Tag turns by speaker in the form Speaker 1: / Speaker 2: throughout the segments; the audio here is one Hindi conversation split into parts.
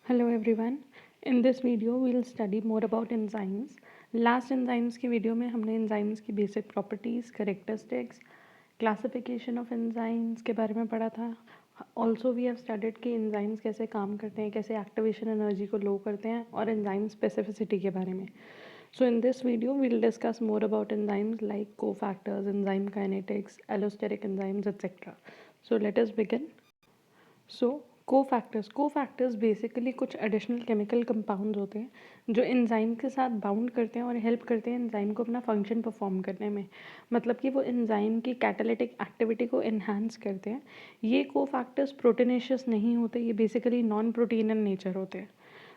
Speaker 1: Hello everyone. In this video we'll study more about enzymes. Last enzymes की वीडियो में हमने enzymes की basic properties, characteristics, classification of enzymes के बारे में पढ़ा था. Also we have studied कि enzymes कैसे काम करते हैं, कैसे activation energy को low करते हैं और enzyme specificity के बारे में. So in this video we'll discuss more about enzymes like cofactors, enzyme kinetics, allosteric enzymes, etc. So let us begin. So cofactors basically कुछ एडिशनल केमिकल कंपाउंड्स होते हैं जो एंजाइम के साथ बाउंड करते हैं और हेल्प करते हैं एंजाइम को अपना फंक्शन परफॉर्म करने में. मतलब कि वो एंजाइम की कैटालिटिक एक्टिविटी को इन्हांस करते हैं. ये कोफैक्टर्स प्रोटीनेशियस नहीं होते, ये basically non protein in nature होते हैं.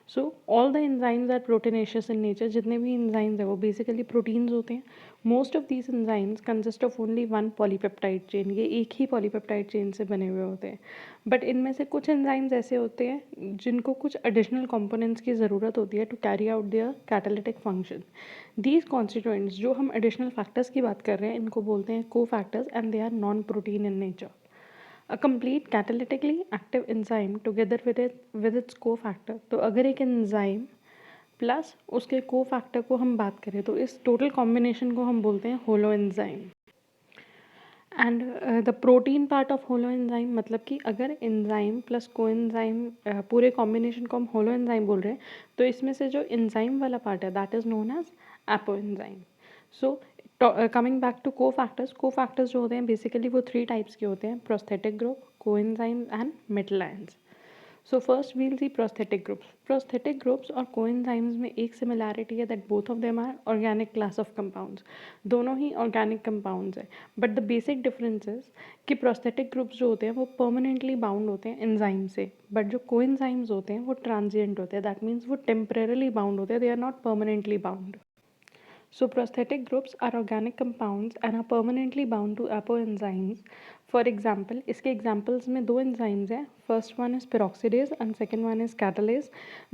Speaker 1: So all the enzymes are proteinaceous in nature. जितने भी एंजाइम्स हैं वो बेसिकली प्रोटीन्स होते हैं. Most of these enzymes consist of only one polypeptide chain. ये एक ही पॉलीपेप्टाइड चेन से बने हुए होते हैं. बट इनमें से कुछ एंजाइम्स ऐसे होते हैं जिनको कुछ एडिशनल कंपोनेंट्स की ज़रूरत होती है to carry out their catalytic function. These constituents जो हम एडिशनल फैक्टर्स की बात कर रहे हैं इनको बोलते हैं cofactors and they are non protein in nature. A complete catalytically active enzyme together with its cofactor. तो अगर एक एंजाइम प्लस उसके कोफैक्टर को हम बात करें तो इस टोटल कॉम्बिनेशन को हम बोलते हैं holo enzyme. And the protein part of holo enzyme मतलब कि अगर एंजाइम प्लस को एंजाइम पूरे कॉम्बिनेशन को हम होलो एंजाइम बोल रहे हैं तो इसमें से जो एंजाइम वाला पार्ट है that is known as apoenzyme. So coming back to cofactors जो होते हैं बेसिकली वो 3 टाइप्स के होते हैं: prosthetic group, coenzyme and metal ions. So first we'll see prosthetic groups. Prosthetic groups और कोएंजाइम्स में एक सिमिलैरिटी है that both of them are organic class of compounds. दोनों ही ऑर्गेनिक कंपाउंड्स हैं. But the basic difference is कि प्रोस्थेटिक ग्रुप्स जो होते हैं वो परमानेंटली बाउंड होते हैं एंजाइम से, बट जो कोएंजाइम्स होते हैं वो ट्रांजिएंट होते हैं. दैट मीन्स वो टेम्परेरली बाउंड होते हैं, they are not permanently bound. So prosthetic groups are organic compounds and are permanently bound to apoenzymes. For example, इसके examples में 2 enzymes हैं. First one is peroxidase and second one is catalase.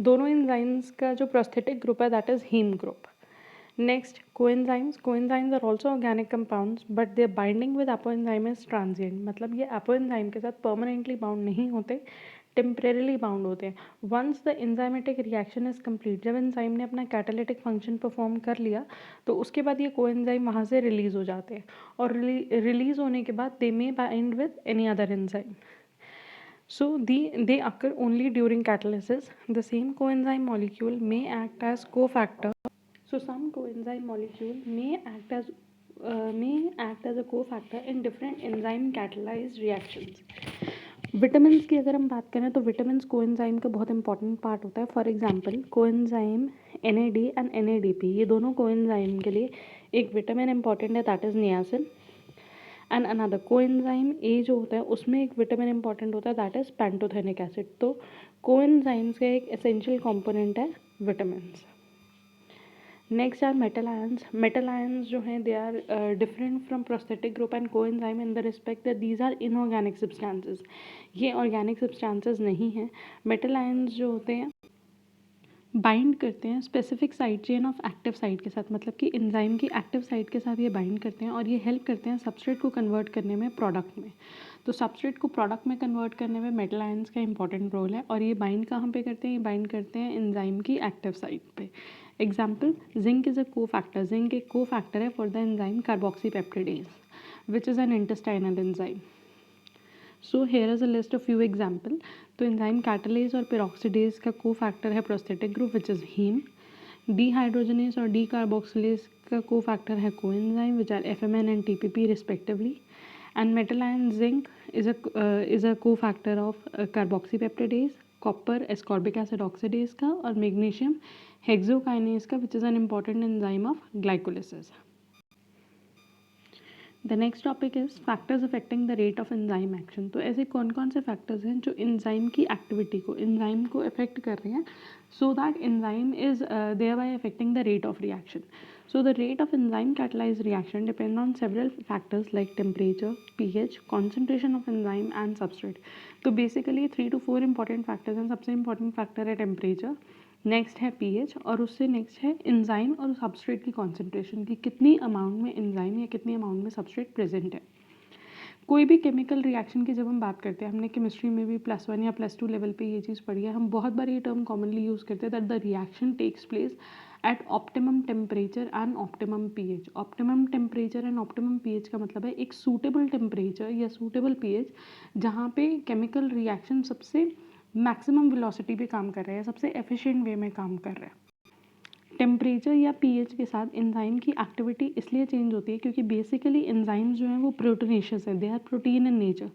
Speaker 1: दोनों enzymes का जो prosthetic group है that is heme group. Next, coenzymes. Coenzymes are also organic compounds but their binding with apoenzyme is transient. मतलब ये apoenzyme के साथ permanently bound नहीं होते, टेम्परेरली बाउंड होते हैं. Once the enzymatic reaction is complete, जब एंजाइम ने अपना कैटालिटिक फंक्शन परफॉर्म कर लिया तो उसके बाद ये कोएंजाइम वहाँ से रिलीज हो जाते हैं और रिलीज होने के बाद they may bind with any other enzyme. So they occur only during catalysis. The same coenzyme molecule may act as cofactor. So some coenzyme molecule may act as a cofactor in different enzyme catalyzed reactions. Vitamin की अगर हम बात करें तो विटामिन कोएंजाइम का बहुत इंपॉर्टेंट पार्ट होता है. For example coenzyme NAD and NADP, ये दोनों कोएंजाइम के लिए एक विटामिन इंपॉर्टेंट है that is niacin. And another coenzyme A जो होता है उसमें एक विटामिन इंपॉर्टेंट होता है दैट इज़ पैंटोथेनिक एसिड. तो कोएंजाइम्स का एक एसेंशियल कॉम्पोनेंट है vitamin. Next are metal ions. Metal ions जो हैं they are different from prosthetic group and coenzyme in the respect that these are inorganic substances. ये ऑर्गेनिक सब्सटेंसेस नहीं हैं. मेटल आयंस जो होते हैं बाइंड करते हैं specific side chain of active site के साथ. मतलब कि एंजाइम की एक्टिव साइट के साथ ये बाइंड करते हैं और ये हेल्प करते हैं सबस्ट्रेट को कन्वर्ट करने में प्रोडक्ट में. तो सबस्ट्रेट को प्रोडक्ट में कन्वर्ट करने में मेटल आयंस का इंपॉर्टेंट रोल है. और ये बाइंड कहाँ पे करते हैं? ये बाइंड करते हैं एंजाइम की एक्टिव साइट पे. Example, zinc is a cofactor. Zinc एक को फैक्टर है for the enzyme carboxypeptidase which is an intestinal enzyme. So here is a list of few example. तो एंजाइम कैटालेज और पेरोक्सीडेज का को फैक्टर है prosthetic group which is heme. Dehydrogenase और डी कार्बोक्सिलेज का को फैक्टर है coenzyme which are FMN and TPP respectively. And metal ion zinc is a को factor of carboxypeptidase. Copper ascorbic acid oxidase का और मैग्नीशियम हेक्सोकाइनेज का विच is an important enzyme of glycolysis. The next topic is factors affecting the rate of enzyme action. तो ऐसे कौन कौन से फैक्टर्स हैं जो एंजाइम की एक्टिविटी को, एंजाइम को अफेक्ट कर रहे हैं so that enzyme is thereby affecting the rate of reaction. So the rate of enzyme catalyzed reaction depend on several factors like temperature, pH, concentration of enzyme and substrate. तो basically 3 to 4 important factors हैं. सबसे important factor है temperature, नेक्स्ट है pH और उससे नेक्स्ट है एंजाइम और सबस्ट्रेट की कॉन्सेंट्रेशन की कितनी अमाउंट में एंजाइम या कितनी अमाउंट में सबस्ट्रेट प्रेजेंट है. कोई भी केमिकल रिएक्शन की जब हम बात करते हैं, हमने केमिस्ट्री में भी +1 या +2 लेवल पे ये चीज़ पढ़ी है, हम बहुत बार ये टर्म कॉमनली यूज़ करते हैं that the reaction takes place at optimum temperature and optimum pH. Optimum temperature and optimum pH का मतलब है एक सूटेबल टेम्परेचर या सूटेबल पीएच जहाँ पे केमिकल रिएक्शन सबसे मैक्सिमम वेलोसिटी पे काम कर रहा है, सबसे एफिशिएंट वे में काम कर रहा है। टेम्परेचर या पीएच के साथ एंजाइम की एक्टिविटी इसलिए चेंज होती है क्योंकि बेसिकली एंजाइम्स जो हैं वो प्रोटीनेशियस है, they are protein in nature.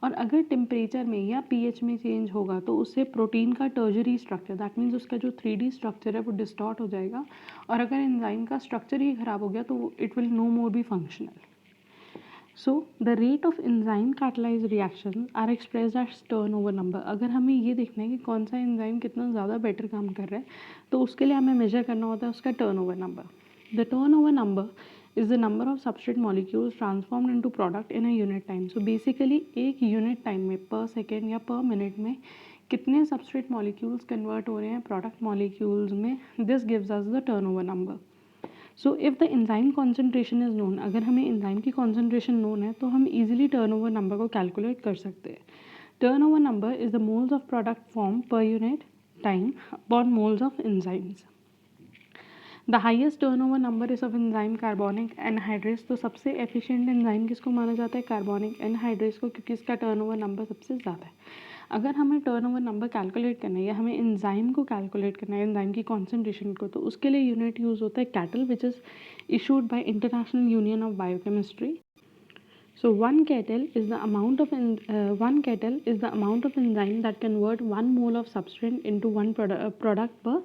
Speaker 1: और अगर टेम्परेचर में या पीएच में चेंज होगा तो उससे प्रोटीन का टर्जरी स्ट्रक्चर, दैट मीन्स उसका जो 3D स्ट्रक्चर है वो डिस्टॉर्ट हो जाएगा। और अगर एंजाइम का स्ट्रक्चर ही खराब हो गया तो it will no more be functional. So the rate of enzyme catalyse reaction are expressed as turnover number. अगर हमें ये देखना है कि कौन सा एंजाइम कितना ज़्यादा बेटर काम कर रहा है तो उसके लिए हमें मेजर करना होता है उसका turnover number. The turnover number is the number of substrate molecules transformed into product in a unit time. So basically एक यूनिट टाइम में पर सेकेंड या पर मिनट में कितने सबस्ट्रेट मॉलिक्यूल्स कन्वर्ट हो रहे हैं प्रोडक्ट मॉलिक्यूल्स में, this gives us the turnover number. So if the enzyme concentration is known, अगर हमें एंजाइम की कॉन्सेंट्रेशन नोन है तो हम इजीली टर्नओवर नंबर को कैलकुलेट कर सकते हैं। Turnover number is the moles of product form per unit time upon moles of enzymes. The highest turnover number is of enzyme carbonic anhydrase. तो सबसे एफिशिएंट एंजाइम किसको माना जाता है, कार्बोनिक एनहाइड्रेस को, क्योंकि इसका टर्नओवर नंबर सबसे ज़्यादा है। अगर हमें टर्नओवर नंबर कैलकुलेट करना है या हमें एंजाइम को कैलकुलेट करना है, एंजाइम की कॉन्सेंट्रेशन को, तो उसके लिए यूनिट यूज़ होता है cattle, which is issued by international union of biochemistry. So one kettle is the amount of enzyme that convert 1 mole of substrate into 1 product per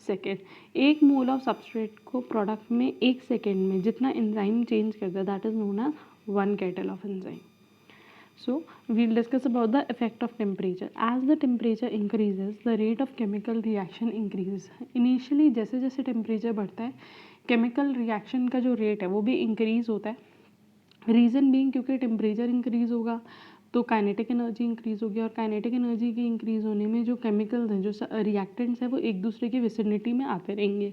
Speaker 1: second। 1 mole of substrate को प्रोडक्ट में 1 सेकेंड में जितना एंजाइम चेंज करता है that is known as 1 kettle of enzyme. So we'll discuss about the effect of temperature. As the temperature increases, the rate of chemical reaction increases. Initially जैसे जैसे temperature बढ़ता है chemical reaction का जो rate है वो भी increase होता है। रीज़न बीइंग क्योंकि टेम्परेचर इंक्रीज़ होगा तो काइनेटिक एनर्जी इंक्रीज़ होगी, और काइनेटिक एनर्जी के इंक्रीज़ होने में जो केमिकल्स हैं, जो रिएक्टेंट्स हैं, वो एक दूसरे की विसिनिटी में आते रहेंगे।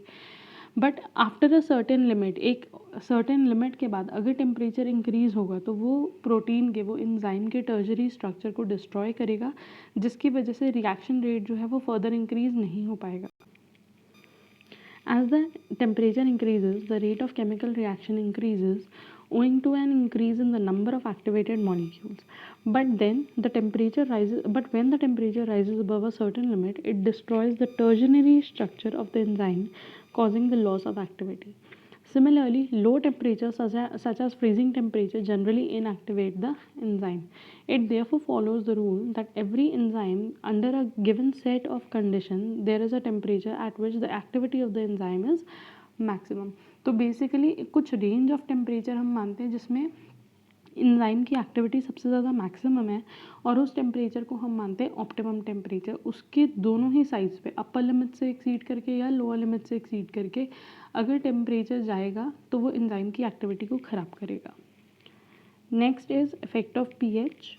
Speaker 1: But after a certain limit, एक सर्टेन लिमिट के बाद अगर टेम्परेचर इंक्रीज़ होगा तो वो प्रोटीन के, वो एंजाइम के टर्जरी स्ट्रक्चर को डिस्ट्रॉय करेगा, जिसकी वजह से रिएक्शन रेट जो है वो फर्दर इंक्रीज़ नहीं हो पाएगा। As the temperature increases, the rate of chemical reaction increases owing to an increase in the number of activated molecules. But when the temperature rises above a certain limit, it destroys the tertiary structure of the enzyme, causing the loss of activity. Similarly, low temperatures such as freezing temperature generally inactivate the enzyme. It therefore follows the rule that every enzyme under a given set of conditions, there is a temperature at which the activity of the enzyme is maximum. तो बेसिकली कुछ रेंज ऑफ टेम्परेचर हम मानते हैं जिसमें एंजाइम की एक्टिविटी सबसे ज़्यादा मैक्सिमम है, और उस टेम्परेचर को हम मानते हैं ऑप्टिमम टेम्परेचर। उसके दोनों ही साइड्स पे, अपर लिमिट से एक्सीड करके या लोअर लिमिट से एक्सीड करके अगर टेम्परेचर जाएगा तो वो एंजाइम की एक्टिविटी को ख़राब करेगा। Next is effect of pH.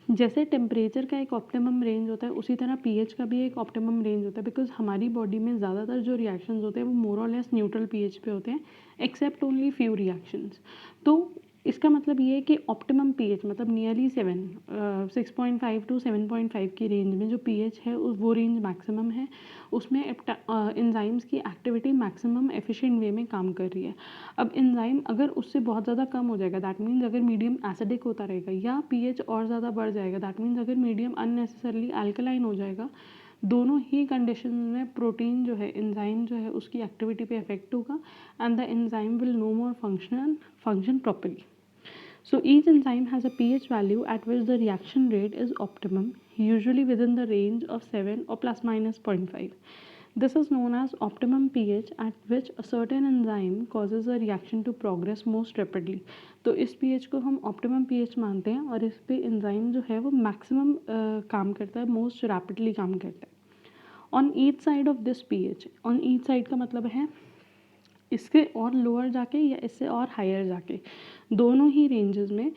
Speaker 1: जैसे टेम्परेचर का एक ऑप्टिमम रेंज होता है उसी तरह पीएच का भी एक ऑप्टिमम रेंज होता है, बिकॉज हमारी बॉडी में ज़्यादातर जो रिएक्शंस होते हैं वो मोर और लेस न्यूट्रल पीएच पे होते हैं, एक्सेप्ट ओनली फ्यू रिएक्शंस। तो इसका मतलब ये है कि ऑप्टिमम पीएच मतलब नियरली 6.5 to 7.5 की रेंज में जो पीएच है वो रेंज मैक्सिमम है, उसमें एंजाइम्स की एक्टिविटी मैक्सिमम एफिशिएंट वे में काम कर रही है। अब एंजाइम अगर उससे बहुत ज़्यादा कम हो जाएगा, दैट मीन्स अगर मीडियम एसिडिक होता रहेगा, या पीएच और ज़्यादा बढ़ जाएगा, दैट मीन्स अगर मीडियम अननेसेसरली अल्कलाइन हो जाएगा, दोनों ही कंडीशन में प्रोटीन जो है, एंजाइम जो है, उसकी एक्टिविटी पे इफेक्ट होगा and the enzyme will no more function properly. So each enzyme has a pH value at which the reaction rate is optimum, usually within the range of 7 or plus minus 0.5. This is known as optimum pH at which a certain enzyme causes a reaction to progress most rapidly. तो इस pH को हम optimum pH मानते हैं और इस पे enzyme जो है वो maximum काम करता है, most rapidly काम करता है। On each side of this pH, on each side का मतलब है इसके और लोअर जाके या इससे और हायर जाके, दोनों ही रेंजेस में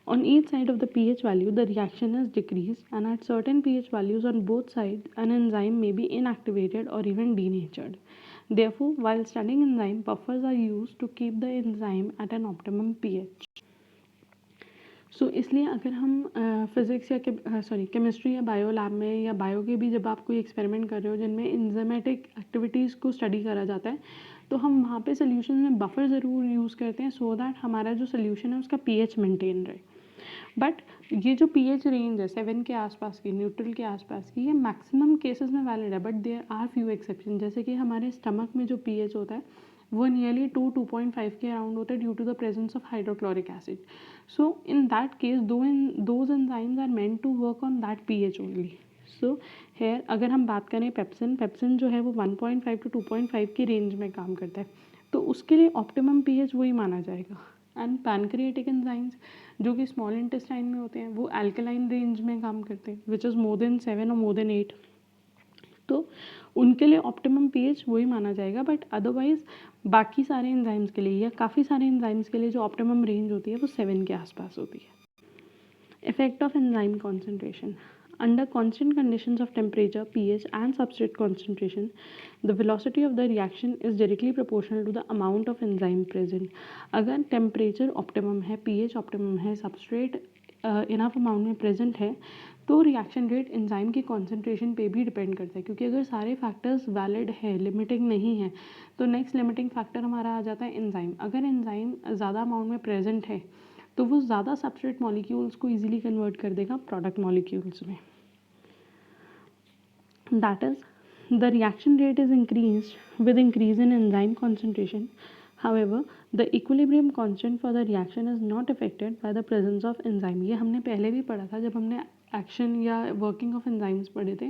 Speaker 1: on each side of the pH value the reaction is decreased, and at certain pH values on both sides an enzyme may be inactivated or even denatured. Therefore, while studying enzyme, buffers are used to keep the enzyme at an optimum pH. इसलिए अगर हम फिज़िक्स या केमिस्ट्री या बायो लैब में या बायो के भी जब आप कोई एक्सपेरिमेंट कर रहे हो जिनमें एंजाइमेटिक एक्टिविटीज़ को स्टडी करा जाता है, तो हम वहाँ पे सॉल्यूशन में बफर ज़रूर यूज़ करते हैं सो दैट हमारा जो सॉल्यूशन है उसका पीएच मेंटेन रहे। बट ये जो पीएच रेंज है 7 के आसपास की, न्यूट्रल के आसपास की, ये मैक्सिमम केसेस में वैलिड है, but there are few exception. जैसे कि हमारे स्टमक में जो पीएच होता है वो नियरली 2.5 के अराउंड होता है due to the presence of hydrochloric acid. So in that case those enzymes are meant to work on that pH only. So here अगर हम बात करें पेप्सिन जो है वो 1.5 to 2.5 की रेंज में काम करता है, तो उसके लिए ऑप्टिमम पीएच वही माना जाएगा। एंड पैनक्रिएटिक एंजाइम्स जो कि स्मॉल इंटेस्टाइन में होते हैं वो अल्कलाइन रेंज में काम करते हैं विच इज़ मोर देन 7 और मोर देन 8, तो उनके लिए ऑप्टिमम पीएच वही माना जाएगा। बट अदरवाइज बाकी सारे एंजाइम्स के लिए या काफ़ी सारे एंजाइम्स के लिए जो ऑप्टिमम रेंज होती है वो 7 के आसपास होती है। Effect of enzyme concentration. Under constant conditions of temperature, pH and substrate concentration, the velocity of the reaction is directly proportional to the amount of enzyme present. अगर temperature optimum है, pH optimum है, substrate enough amount में present है, तो रिएक्शन रेट एंजाइम की कॉन्सेंट्रेशन पे भी डिपेंड करता है, क्योंकि अगर सारे फैक्टर्स वैलिड है, लिमिटिंग नहीं है, तो नेक्स्ट लिमिटिंग फैक्टर हमारा आ जाता है एंजाइम। अगर एंजाइम ज़्यादा अमाउंट में प्रेजेंट है तो वो ज़्यादा सबस्ट्रेट मॉलिक्यूल्स को इजीली कन्वर्ट कर देगा प्रोडक्ट मॉलिक्यूल्स में। That is the reaction rate is increased with increase in enzyme concentration. However the equilibrium constant for the reaction is not affected by the presence of enzyme. ये हमने पहले भी पढ़ा था जब हमने एक्शन या वर्किंग ऑफ एंजाइम्स पढ़े थे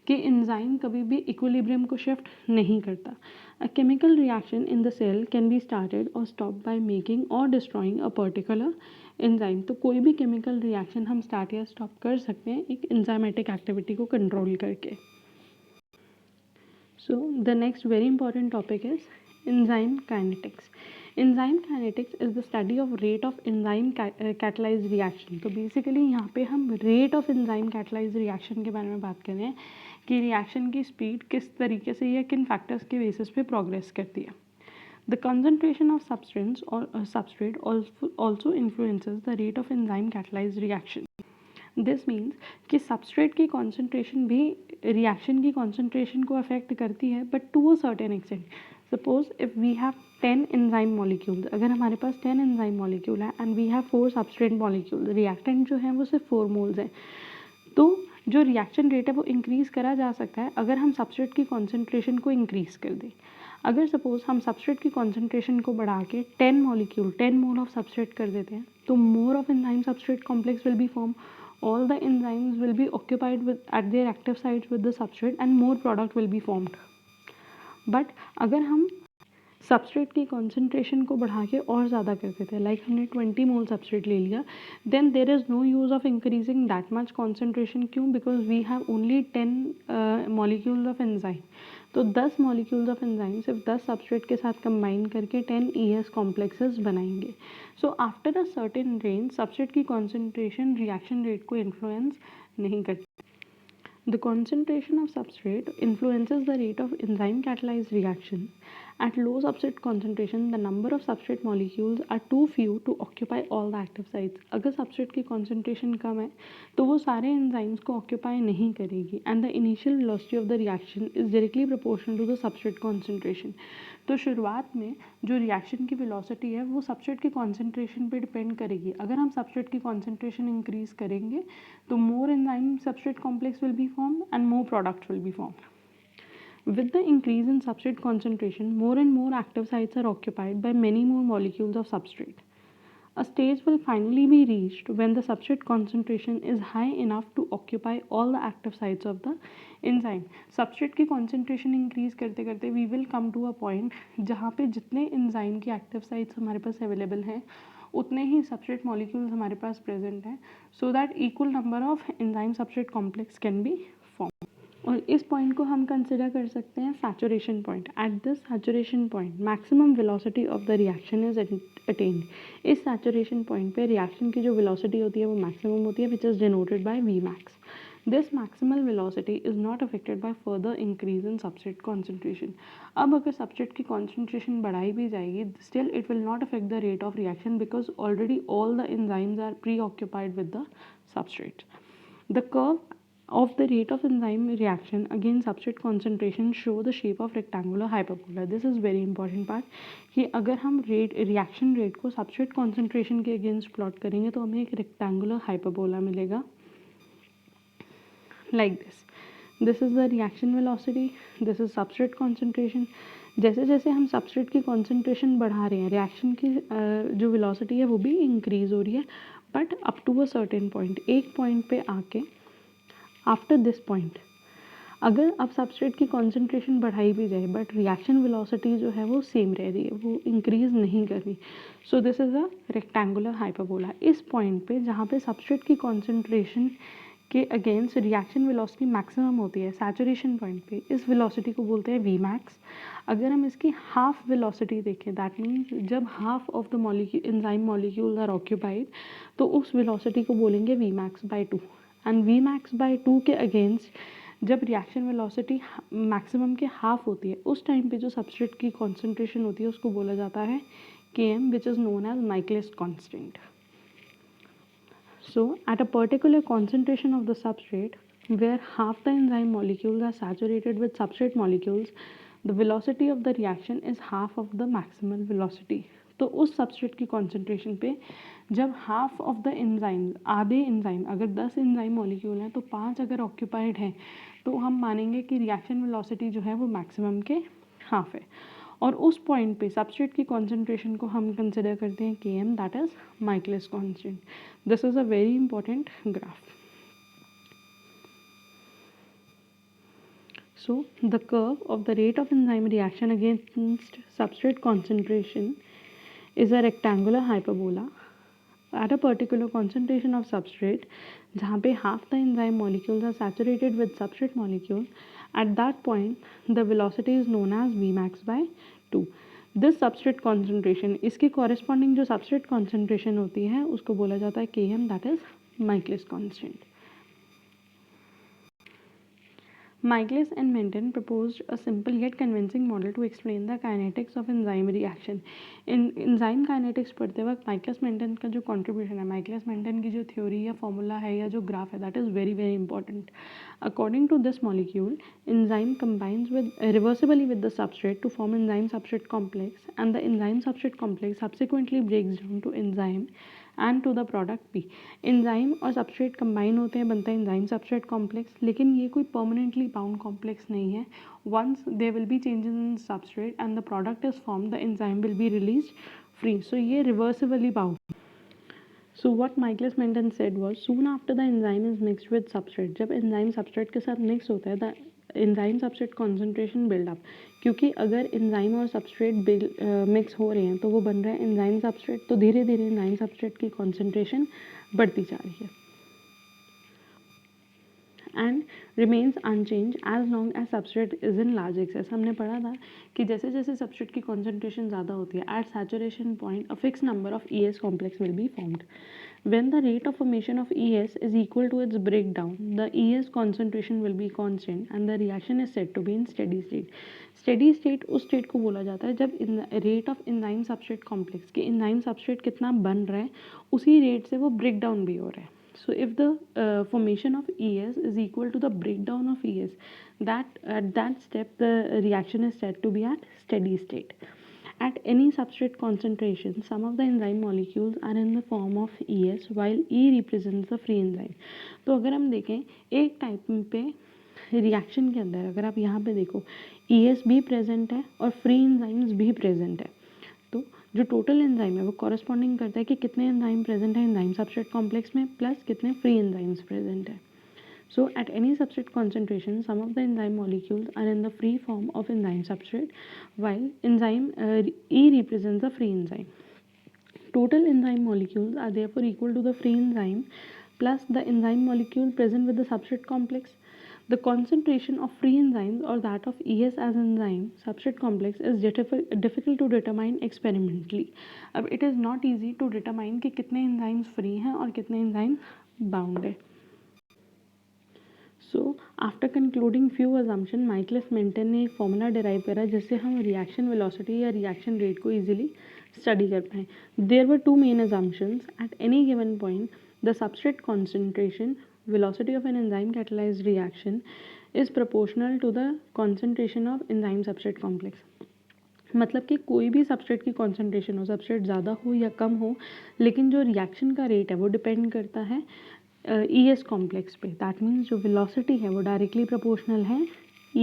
Speaker 1: कि एंजाइम कभी भी इक्विलिब्रियम को शिफ्ट नहीं करता। A chemical reaction in the cell can be started और स्टॉप बाय मेकिंग और डिस्ट्रॉइंग अ पर्टिकुलर एंजाइम। तो कोई भी केमिकल रिएक्शन हम स्टार्ट या स्टॉप कर सकते हैं एक एंजाइमेटिक एक्टिविटी को कंट्रोल करके। So the next very important topic is enzyme kinetics. Enzyme kinetics is the study of rate of enzyme catalyzed reaction. तो बेसिकली यहाँ पे हम rate of enzyme catalyzed reaction के बारे में बात कर रहे हैं कि रिएक्शन की स्पीड किस तरीके से या किन फैक्टर्स के बेसिस पे प्रोग्रेस करती है। The concentration of substance or substrate also influences the rate of enzyme catalyzed reaction. This means कि सबस्ट्रेट की कॉन्सेंट्रेशन भी रिएक्शन की कॉन्सेंट्रेशन को अफेक्ट करती है, but to a certain extent. Suppose if we have 10 enzyme molecules, अगर हमारे पास 10 एंजाइम मॉलिक्यूल है and we have 4 substrate molecule, reactant जो है वो सिर्फ 4 मोल्स हैं, तो जो रिएक्शन रेट है वो इंक्रीज़ करा जा सकता है अगर हम सबस्ट्रेट की कॉन्सेंट्रेशन को इंक्रीज़ कर दें। अगर सपोज हम सबस्ट्रेट की कॉन्सेंट्रेशन को बढ़ा के 10 मॉलिक्यूल 10 मोल ऑफ सबस्ट्रेट कर देते हैं, तो more of enzyme substrate complex will be form, all the enzymes will be occupied with at their active sites with the substrate and more product will be formed. But अगर हम सबस्ट्रेट की कॉन्सेंट्रेशन को बढ़ा के और ज़्यादा कर देते हैं, लाइक हमने 20 मोल सबस्ट्रेट ले लिया, then there is no use of increasing that much concentration. क्यों? Because we have only 10 molecules of enzyme. तो 10 मॉलिक्यूल्स ऑफ एंजाइम सिर्फ 10 सबस्ट्रेट के साथ कंबाइन करके 10 ES कॉम्प्लेक्सेस बनाएंगे। So after a certain range substrate की कॉन्सेंट्रेशन रिएक्शन रेट को इन्फ्लुएंस नहीं करती। The concentration of substrate influences the rate of enzyme catalyzed reaction. At low substrate concentration, the number of substrate molecules are too few to occupy all the active sites. अगर substrate की concentration कम है तो वो सारे enzymes को occupy नहीं करेगी, and the initial velocity of the reaction is directly proportional to the substrate concentration. तो शुरुआत में जो रिएक्शन की वेलोसिटी है वो सबस्ट्रेट की कॉन्सेंट्रेशन पे डिपेंड करेगी। अगर हम सबस्ट्रेट की कॉन्सेंट्रेशन इंक्रीज करेंगे तो more enzyme substrate complex will be form and more product will be form. With the increase in substrate concentration, more and more active sites are occupied by many more molecules of substrate. A stage will finally be reached when the substrate concentration is high enough to occupy all the active sites of the enzyme. Substrate की concentration increase करते करते we will come to a point जहाँ पे जितने enzyme की active sites हमारे पास available हैं उतने ही substrate molecules हमारे पास present हैं, so that equal number of enzyme substrate complex can be formed. और इस पॉइंट को हम कंसिडर कर सकते हैं saturation point. At this saturation point maximum velocity of the reaction is attained. इस सैचुरेशन पॉइंट पे रिएक्शन की जो वेलोसिटी होती है वो मैक्सिमम होती है, which is denoted by V max. This maximal velocity is not affected by further increase in substrate concentration. अब अगर substrate की concentration बढ़ाई भी जाएगी, still it will not affect the rate of reaction because already all the enzymes are preoccupied with the substrate. The curve of the rate of enzyme reaction against substrate concentration show the shape of rectangular hyperbola. This is very important part कि अगर हम reaction rate को substrate concentration के against plot करेंगे तो हमें एक rectangular hyperbola मिलेगा like this. This is the reaction velocity, this is substrate concentration. जैसे जैसे हम substrate की concentration बढ़ा रहे हैं, reaction की जो velocity है वो भी increase हो रही है, but up to a certain point. एक point पे आके आफ्टर दिस पॉइंट अगर अब सबस्ट्रेट की कॉन्सेंट्रेशन बढ़ाई भी जाए बट रिएक्शन वेलोसिटी जो है वो सेम रह रही है, वो इंक्रीज नहीं कर रही. So this is a rectangular hyperbola. इस पॉइंट पे जहाँ पे सबस्ट्रेट की कॉन्सेंट्रेशन के अगेंस्ट रिएक्शन वेलोसिटी मैक्सिमम होती है सैचुरेशन पॉइंट पे, इस वेलोसिटी को बोलते हैं वी मैक्स. अगर हम इसकी हाफ वेलोसिटी देखें, दैट मीन्स जब half of the molecule enzyme molecules are occupied, तो उस वेलोसिटी को बोलेंगे V max by 2. And V max by 2 के अगेंस्ट जब रिएक्शन वेलोसिटी मैक्सिमम के हाफ होती है, उस टाइम पे जो सबस्ट्रेट की कॉन्सेंट्रेशन होती है उसको बोला जाता है Km, which is known as Michaelis constant. So at a particular concentration of the substrate where half the enzyme molecules are saturated with substrate molecules, the velocity of the reaction is half of the maximal velocity. तो उस सबस्ट्रेट की कॉन्सेंट्रेशन पे जब हाफ ऑफ द एंजाइम, आधे एंजाइम, अगर 10 एंजाइम मॉलिक्यूल हैं तो 5 अगर ऑक्यूपाइड हैं, तो हम मानेंगे कि रिएक्शन वेलोसिटी जो है वो मैक्सिमम के हाफ है. और उस पॉइंट पे सबस्ट्रेट की कॉन्सेंट्रेशन को हम कंसिडर करते हैं Km, that is Michaelis constant. This is a very important graph. So the curve of the rate of enzyme reaction against substrate concentration is a rectangular hyperbola at a particular concentration of substrate जहाँ पे half the enzyme molecules are saturated with substrate molecule. At that point the velocity is known as Vmax by 2. This substrate concentration, इसके corresponding जो substrate concentration होती है उसको बोला जाता है Km, that is Michaelis constant. Michaelis and Menten proposed a simple yet convincing model to explain the kinetics of enzyme reaction. In enzyme kinetics पढ़ते वक्त Michaelis Menten का जो contribution है, Michaelis Menten की जो theory या formula है या जो graph है, that is very very important. According to this molecule, enzyme combines reversibly with the substrate to form enzyme substrate complex, and the enzyme substrate complex subsequently breaks down to enzyme and to the product P. Enzyme और सबस्ट्रेट कंबाइन होते हैं, बनता है एंजाइम सबस्ट्रेट कॉम्प्लेक्स, लेकिन ये कोई परमानेंटली बाउंड कॉम्प्लेक्स नहीं है. Once there will be changes in substrate and the product is form, the enzyme will be release free. So ये reversibly bound. So what Michaelis Menten said was, soon after the enzyme is mixed with substrate, जब enzyme substrate के साथ mix होता है, the enzyme substrate concentration build up. क्योंकि अगर enzyme और substrate mix हो रहे हैं तो वो बन रहा है enzyme substrate, तो धीरे धीरे enzyme substrate की concentration बढ़ती जा रही है and remains unchanged as long as substrate is in large excess. हमने पढ़ा था कि जैसे जैसे substrate की concentration ज़्यादा होती है, at saturation point a fixed number of ES complex will be formed. When the rate of formation of ES is equal to its breakdown, the ES concentration will be constant and the reaction is said to be in steady state. Steady state उस state को बोला जाता है जब rate of enzyme substrate complex कि enzyme substrate कितना बन रहा है उसी rate से वो breakdown भी हो रहा है. So if the formation of ES is equal to the breakdown of ES, that at that step the reaction is said to be at steady state. At any substrate concentration, some of the enzyme molecules are in the form of ES while E represents the free enzyme. तो अगर हम देखें एक टाइप पे रिएक्शन के अंदर अगर आप यहाँ पे देखो ES भी प्रेजेंट है और फ्री एंजाइम्स भी प्रेजेंट है, तो जो टोटल एंजाइम है वो कॉरस्पॉन्डिंग करता है कि कितने एंजाइम प्रेजेंट है एंजाइम सबस्ट्रेट कॉम्प्लेक्स में प्लस कितने फ्री एंजाइम्स प्रेजेंट है. So at any substrate concentration, some of the enzyme molecules are in the free form of enzyme substrate, while enzyme E represents the free enzyme. Total enzyme molecules are therefore equal to the free enzyme plus the enzyme molecule present with the substrate complex. The concentration of free enzymes or that of ES as enzyme substrate complex is difficult to determine experimentally. अब it is not easy to determine कि कितने enzymes free हैं और कितने enzymes bound है. So after concluding few assumption Michaelis Menten ने एक फॉर्मूला डिराइव करा जिससे हम रिएक्शन वेलोसिटी या रिएक्शन रेट को इजीली स्टडी कर पाएँ. There were two main assumptions. At any given point the substrate concentration velocity of an enzyme catalyzed reaction is proportional to the concentration of enzyme substrate complex. मतलब कि कोई भी सबस्ट्रेट की कॉन्सेंट्रेशन हो, सबस्ट्रेट ज़्यादा हो या कम हो, लेकिन जो रिएक्शन का रेट है वो डिपेंड करता है ES कॉम्प्लेक्स पे. दैट मीन्स जो वेलोसिटी है वो डायरेक्टली प्रोपोर्शनल है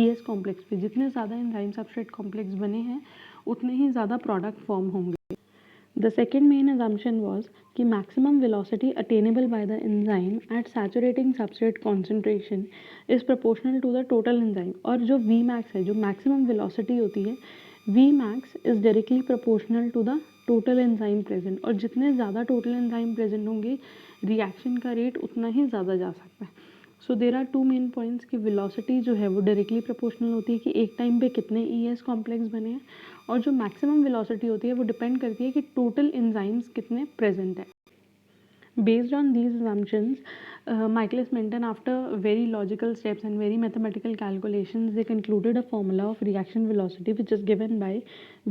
Speaker 1: ES कॉम्प्लेक्स पे. जितने ज़्यादा एंजाइम सबस्ट्रेट कॉम्प्लेक्स बने हैं उतने ही ज़्यादा प्रोडक्ट फॉर्म होंगे. The second main assumption was कि maximum velocity attainable by the enzyme at saturating substrate concentration is proportional to the total enzyme. और जो Vmax है, जो maximum velocity होती है, Vmax is directly proportional to the total enzyme present. और जितने ज़्यादा total enzyme present होंगे, reaction का rate उतना ही ज़्यादा जा सकता है. So there are two main points कि वेलोसिटी जो है वो डायरेक्टली प्रोपोर्शनल होती है कि एक टाइम पे कितने ES कॉम्प्लेक्स बने हैं, और जो मैक्सिमम वेलोसिटी होती है वो डिपेंड करती है कि टोटल एंजाइम्स कितने प्रेजेंट है. Based on these assumptions, Michaelis-Menten, after very logical steps and very mathematical calculations, they concluded a formula of reaction velocity which is given by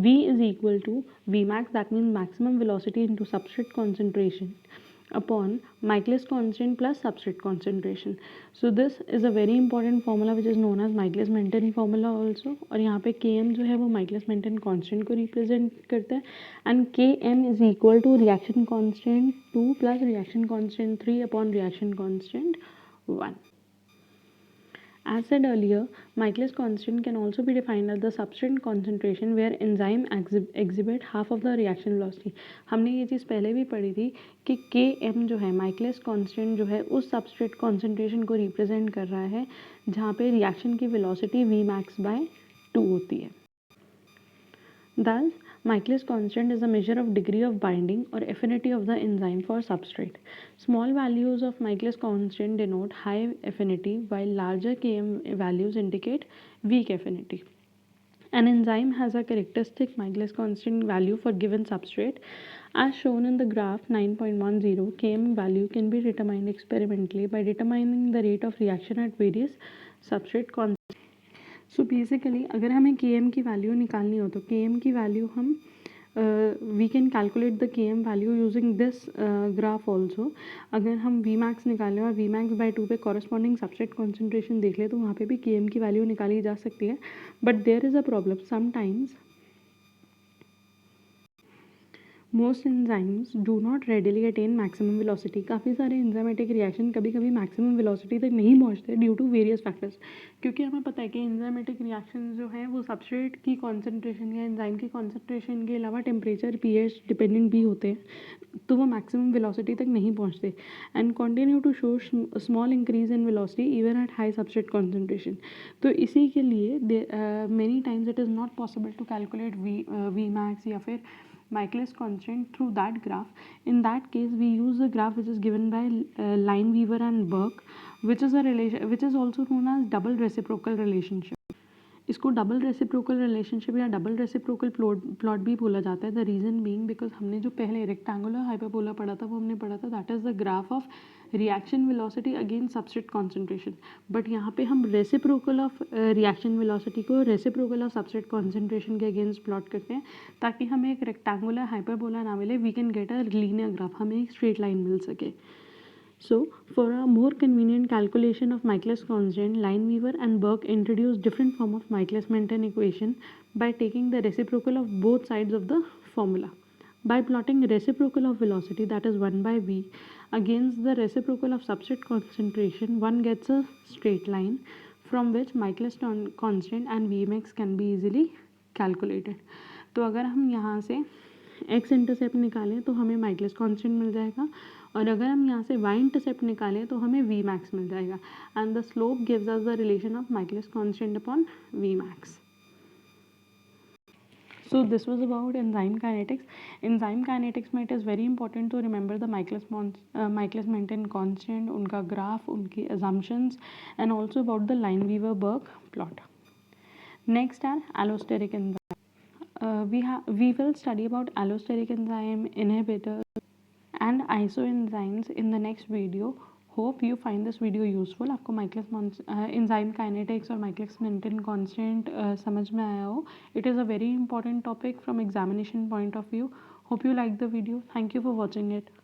Speaker 1: V is equal to Vmax, that means maximum velocity into substrate concentration, upon Michaelis constant plus substrate concentration. So this is a very important formula which is known as Michaelis-Menten formula also. और यहाँ पे Km जो है वो Michaelis-Menten constant को represent करता है, and Km is equal to reaction constant 2 plus reaction constant 3 upon reaction constant 1. As said earlier, Michaelis constant can also be defined as the substrate concentration where enzyme exhibit half of the reaction velocity. हमने ये चीज़ पहले भी पढ़ी थी कि Km जो है Michaelis constant जो है उस substrate concentration को represent कर रहा है जहाँ पे reaction की velocity Vmax by 2 होती है. Thus, Michaelis constant is a measure of degree of binding or affinity of the enzyme for substrate. Small values of Michaelis constant denote high affinity, while larger Km values indicate weak affinity. An enzyme has a characteristic Michaelis constant value for given substrate. As shown in the graph 9.10, Km value can be determined experimentally by determining the rate of reaction at various substrate concentrations. So basically अगर हमें Km की वैल्यू निकालनी हो तो Km की वैल्यू हम we can calculate the Km value using this graph also. अगर हम Vmax निकालें और Vmax बाय 2 पे कॉरस्पॉन्डिंग सबस्ट्रेट कॉन्सेंट्रेशन देख लें तो वहाँ पे भी Km की वैल्यू निकाली जा सकती है. But there is a problem. Sometimes most enzymes do not readily attain maximum velocity. काफ़ी सारे एंजाइमेटिक रिएक्शन कभी कभी मैक्सिमम वेलोसिटी तक नहीं पहुंचते ड्यू टू वेरियस फैक्टर्स. क्योंकि हमें पता है कि एंजाइमेटिक रिएक्शन जो है वो सबस्ट्रेट की कॉन्सेंट्रेशन या एंजाइम की कॉन्सेंट्रेशन के अलावा टेम्परेचर pH डिपेंडेंट भी होते हैं, तो वो मैक्सिमम वेलोसिटी तक नहीं पहुंचते and continue to show small increase in velocity even at high substrate concentration. तो इसी के लिए many times it is not possible to calculate Vmax या फिर Michaelis constant through that graph. In that case, we use a graph which is given by Lineweaver and Burke, which is also known as double reciprocal relationship. इसको डबल रेसिप्रोकल रिलेशनशिप या डबल रेसिप्रोकल प्लॉट भी बोला जाता है. द रीज़न बीइंग बिकॉज हमने जो पहले रेक्टेंगुलर हाइपरबोला पढ़ा था वो हमने पढ़ा था that is the graph of reaction velocity against substrate concentration. But यहाँ पे हम रेसिप्रोकल ऑफ रिएक्शन वेलोसिटी को रेसिप्रोकल ऑफ सबस्ट्रेट कॉन्सेंट्रेशन के अगेंस्ट प्लॉट करते हैं ताकि हमें एक रेक्टेंगुलर हाइपरबोला ना मिले. We can get a linear graph, हमें एक स्ट्रेट लाइन मिल सके. So, for a more convenient calculation of Michaelis constant, Lineweaver and Burke introduced different form of Michaelis-Menten equation by taking the reciprocal of both sides of the formula. By plotting reciprocal of velocity, that is 1 by v, against the reciprocal of substrate concentration, one gets a straight line from which Michaelis constant and Vmax can be easily calculated. तो अगर हम यहाँ से x इंटरसेप्ट निकालें तो हमें Michaelis constant मिल जाएगा, और अगर हम यहाँ से y इंटरसेप्ट निकालें तो हमें Vmax मिल जाएगा. And the slope gives us the relation of Michaelis constant upon Vmax. So this was about enzyme kinetics. Enzyme kinetics में it is very important to remember the Michaelis-Menten constant, उनका graph, उनकी assumptions, and also about the Lineweaver-Burke plot. Next are allosteric enzyme. We will study about allosteric enzyme, inhibitors, and isoenzymes in the next video. Hope you find this video useful. आपको माइकलिस एंजाइम काइनेटिक्स और माइकलिस मेंटेन कांस्टेंट समझ में आया हो। It is a very important topic from examination point of view. Hope you like the video. Thank you for watching it.